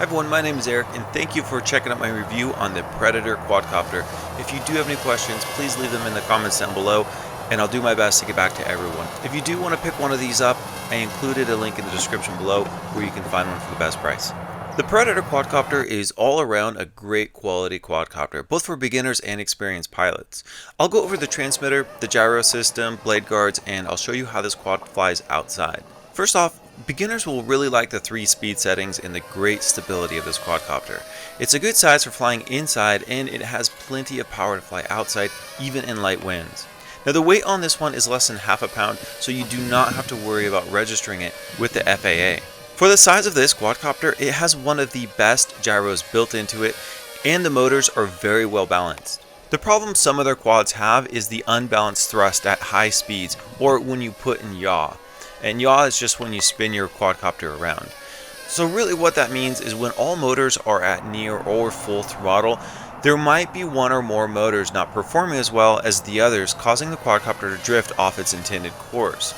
Hi everyone, my name is Eric and thank you for checking out my review on the Predator Quadcopter. If you do have any questions, please leave them in the comments down below and I'll do my best to get back to everyone. If you do want to pick one of these up, I included a link in the description below where you can find one for the best price. The Predator Quadcopter is all around a great quality quadcopter, both for beginners and experienced pilots. I'll go over the transmitter, the gyro system, blade guards, and I'll show you how this quad flies outside. First off, beginners will really like the 3 speed settings and the great stability of this quadcopter. It's a good size for flying inside and it has plenty of power to fly outside even in light winds. Now the weight on this one is less than half a pound, so you do not have to worry about registering it with the FAA. For the size of this quadcopter, it has one of the best gyros built into it and the motors are very well balanced. The problem some other quads have is the unbalanced thrust at high speeds or when you put in yaw. And yaw is just when you spin your quadcopter around. So really what that means is when all motors are at near or full throttle, there might be one or more motors not performing as well as the others, causing the quadcopter to drift off its intended course.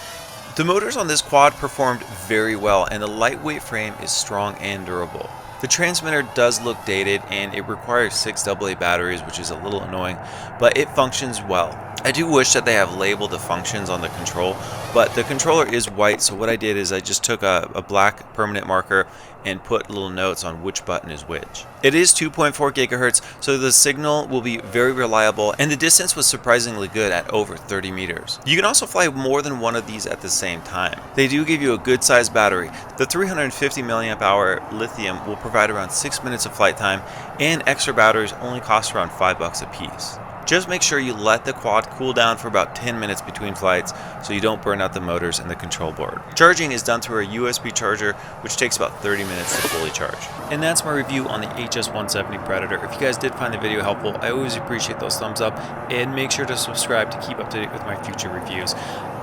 The motors on this quad performed very well and the lightweight frame is strong and durable. The transmitter does look dated and it requires 6 AA batteries, which is a little annoying, but it functions well. I do wish that they have labeled the functions on the control, but the controller is white, so what I did is I just took a black permanent marker and put little notes on which button is which. It is 2.4 gigahertz, so the signal will be very reliable and the distance was surprisingly good at over 30 meters. You can also fly more than one of these at the same time. They do give you a good sized battery. The 350 mAh lithium will provide around 6 minutes of flight time and extra batteries only cost around $5 a piece. Just make sure you let the quad cool down for about 10 minutes between flights so you don't burn out the motors and the control board. Charging is done through a USB charger, which takes about 30 minutes to fully charge. And that's my review on the HS170 Predator. If you guys did find the video helpful, I always appreciate those thumbs up and make sure to subscribe to keep up to date with my future reviews.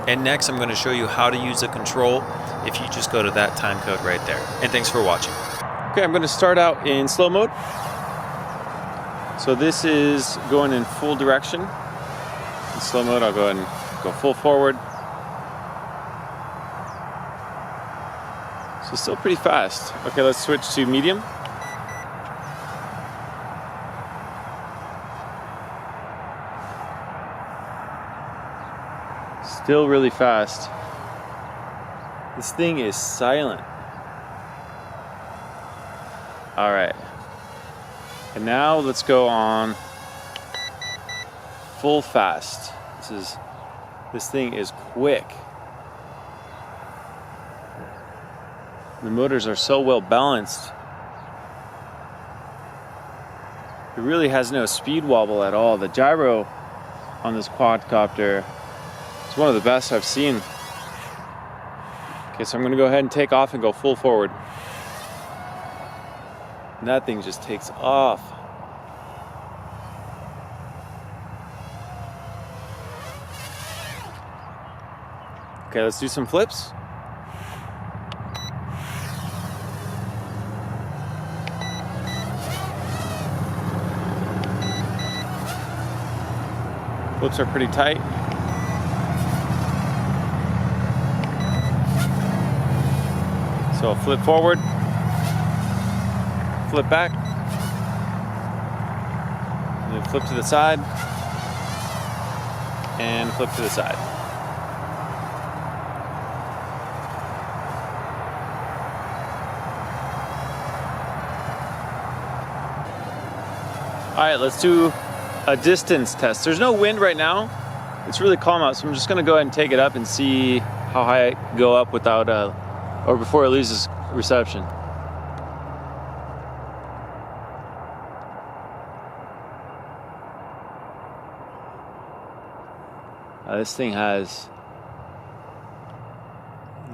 And next I'm going to show you how to use the control if you just go to that time code right there. And thanks for watching. Okay, I'm going to start out in slow mode. So this is going in full direction. In slow mode, I'll go ahead and go full forward. So still pretty fast. Okay, let's switch to medium. Still really fast. This thing is silent. All right. And now let's go on full fast. This thing is quick. The motors are so well balanced. It really has no speed wobble at all. The gyro on this quadcopter is one of the best I've seen. Okay, so I'm gonna go ahead and take off and go full forward. And that thing just takes off. Okay, let's do some flips. Flips are pretty tight. So I'll flip forward. Flip back, and then flip to the side, and flip to the side. All right, let's do a distance test. There's no wind right now. It's really calm out, so I'm just gonna go ahead and take it up and see how high I go up without, or before it loses reception. This thing has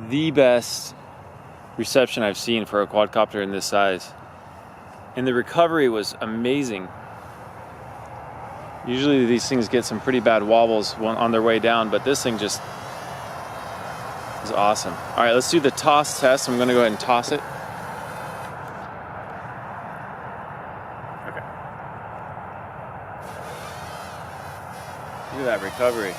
the best reception I've seen for a quadcopter in this size. And the recovery was amazing. Usually these things get some pretty bad wobbles on their way down, but this thing just is awesome. All right, let's do the toss test. I'm gonna go ahead and toss it. Okay. Look at that recovery.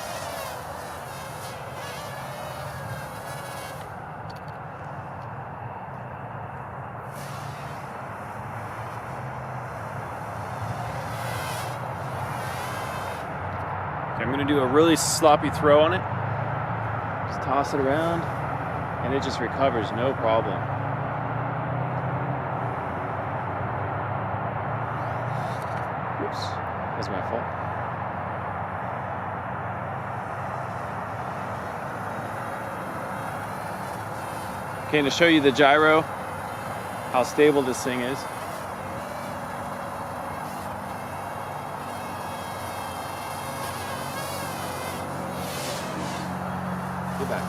I'm gonna do a really sloppy throw on it. Just toss it around and it just recovers, no problem. Oops, that's my fault. Okay, to show you the gyro, how stable this thing is. Get back.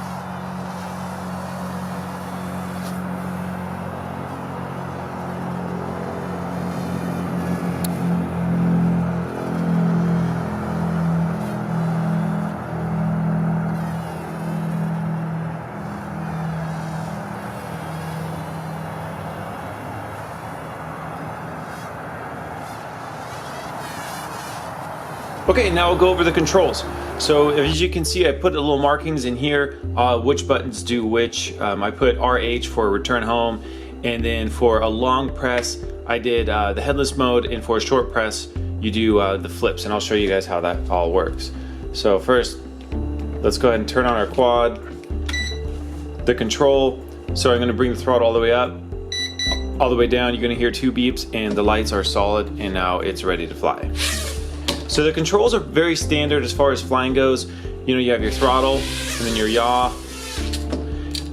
Okay, now we'll go over the controls. So as you can see, I put the little markings in here, which buttons do which. I put RH for return home, and then for a long press, I did the headless mode, and for a short press, you do the flips, and I'll show you guys how that all works. So first, let's go ahead and turn on our quad. The control, so I'm gonna bring the throttle all the way up, all the way down. You're gonna hear 2 beeps, and the lights are solid, and now it's ready to fly. So the controls are very standard as far as flying goes. You know, you have your throttle, and then your yaw,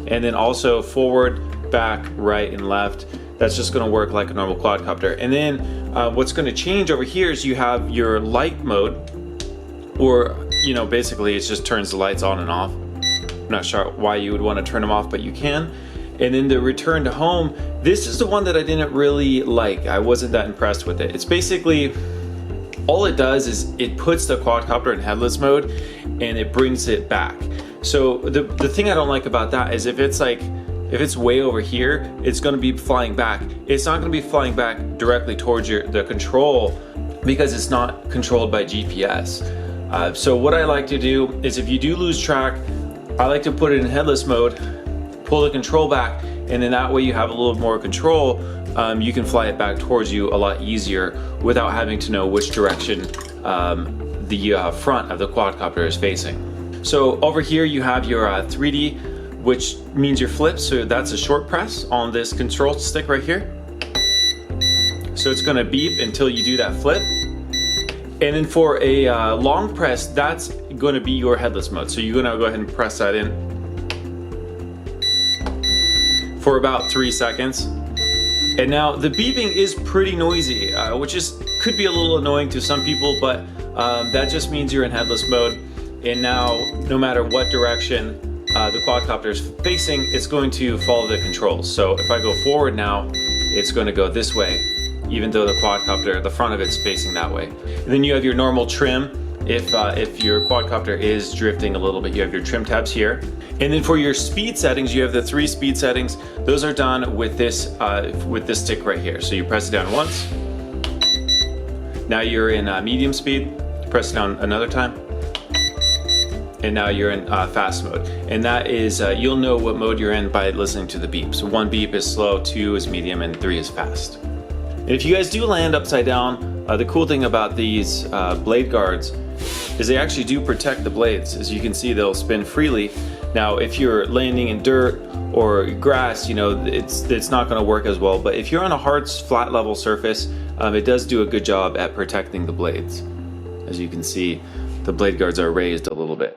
and then also forward, back, right, and left. That's just gonna work like a normal quadcopter. And then what's gonna change over here is you have your light mode, or, you know, basically it just turns the lights on and off. I'm not sure why you would wanna turn them off, but you can. And then the return to home, this is the one that I didn't really like. I wasn't that impressed with it. It's basically, all it does is it puts the quadcopter in headless mode and it brings it back. So the thing I don't like about that is if it's way over here, it's gonna be flying back. It's not gonna be flying back directly towards the control because it's not controlled by GPS. So what I like to do is if you do lose track, I like to put it in headless mode, pull the control back, and then that way you have a little more control. You can fly it back towards you a lot easier without having to know which direction the front of the quadcopter is facing. So over here you have your 3D, which means your flips. So that's a short press on this control stick right here. So it's gonna beep until you do that flip. And then for a long press, that's gonna be your headless mode. So you're gonna go ahead and press that in for about 3 seconds. And now the beeping is pretty noisy, which could be a little annoying to some people, but that just means you're in headless mode. And now, no matter what direction the quadcopter is facing, it's going to follow the controls. So if I go forward now, it's going to go this way, even though the quadcopter, the front of it's facing that way. And then you have your normal trim. If your quadcopter is drifting a little bit, you have your trim tabs here. And then for your speed settings, you have the 3 speed settings. Those are done with this stick right here. So you press it down once. Now you're in medium speed. Press it down another time. And now you're in fast mode. And that is, you'll know what mode you're in by listening to the beep. So 1 beep is slow, 2 is medium, and 3 is fast. And if you guys do land upside down, the cool thing about these blade guards is they actually do protect the blades. As you can see, they'll spin freely. Now, if you're landing in dirt or grass, you know, it's not gonna work as well. But if you're on a hard, flat level surface, it does do a good job at protecting the blades. As you can see, the blade guards are raised a little bit.